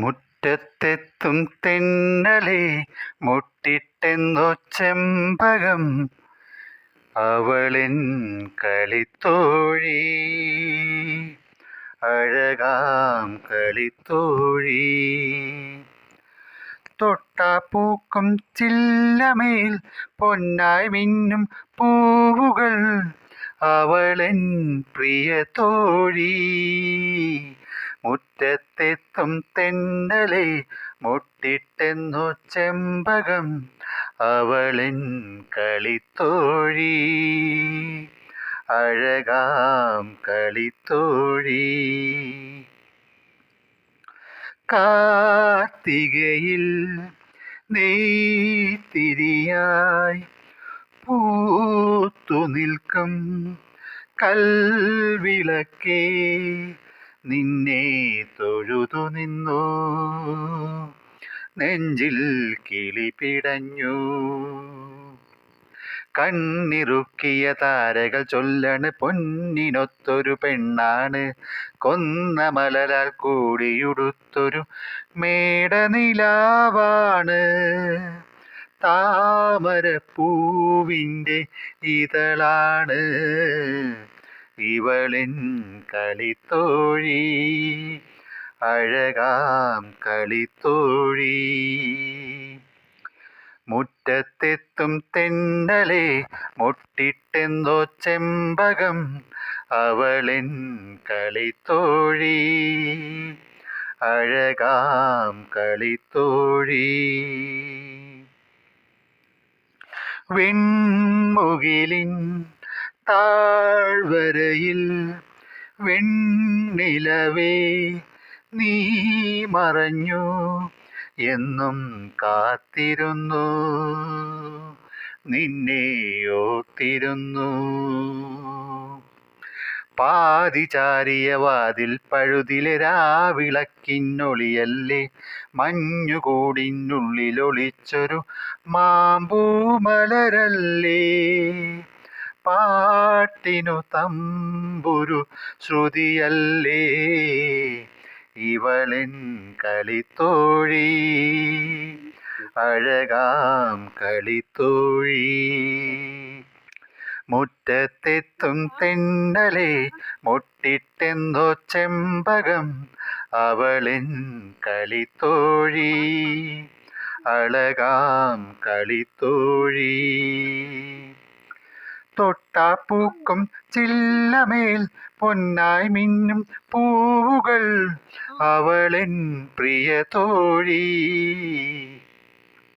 മുറ്റത്തെത്തും തെന്നലെ മുട്ടിട്ടെന്നോ ചെമ്പകം അവളെൻ കളിത്തോഴി, അഴകാം കളിത്തോഴി. തൊട്ടാപ്പൂക്കും ചില്ലമേൽ പൊന്നായി മിന്നും പൂവുകൾ അവളെൻ പ്രിയ തോഴി. മുറ്റത്തെത്തും തെന്നലെ മുട്ടിട്ടെന്നോ ചെമ്പകം അവളെൻ കളിത്തോഴി, അഴകാം കളിത്തോഴി. കാർത്തികയിൽ നെയ്ത്തിരിയായി പൂത്തു നിൽക്കും കൽവിളക്കേ, നിന്നെ തൊഴുതു നിന്നു നെഞ്ചിൽ കിളി പിടഞ്ഞു. കണ്ണിറുക്കിയ താരകൾ ചൊല്ലണ് പൊന്നിനൊത്തൊരു പെണ്ണാണ്, കൊന്ന മലരാൽ കൂടിയുടുത്തൊരു മേടനിലാവാണ്. താമരപ്പൂവിൻ്റെ ഇതളാണ് ഇവളെൻ കളിത്തോഴി, അഴകാം കളിത്തോഴി. മുറ്റത്തെത്തും തെന്നലെ മുട്ടിട്ടെന്നോ ചെമ്പകം അവളെൻ കളിത്തോഴി, അഴകാം കളിത്തോഴി. വെൺമുകിലിൻ താഴ്വരയിൽ വെണ്ണിലവേ നീ മറഞ്ഞു, എന്നും കാത്തിരുന്നു നിന്നെ ഓർത്തിരുന്നു. പാതിചാരിയ വാതിൽ പഴുതിലെ രാവിളക്കിന്നൊളിയല്ലേ, മഞ്ഞുകൂടിനുള്ളിലൊളിച്ചൊരു മാമ്പൂമലരല്ലേ. പാട്ടിനു തമ്പുരു ശ്രുതിയല്ലേ ഇവളെൻ കളിത്തോഴി, അഴകാം കളിത്തോഴി. മുറ്റത്തെത്തും തെന്നലെ മുട്ടിട്ടെന്നോ ചെമ്പകം അവളെൻ കളിത്തോഴി, അഴകാം കളിത്തോഴി. തൊട്ടാപ്പൂക്കും ചില്ലമേൽ പൊന്നായി മിന്നും പൂവുകൾ അവളെൻ പ്രിയ തോഴി.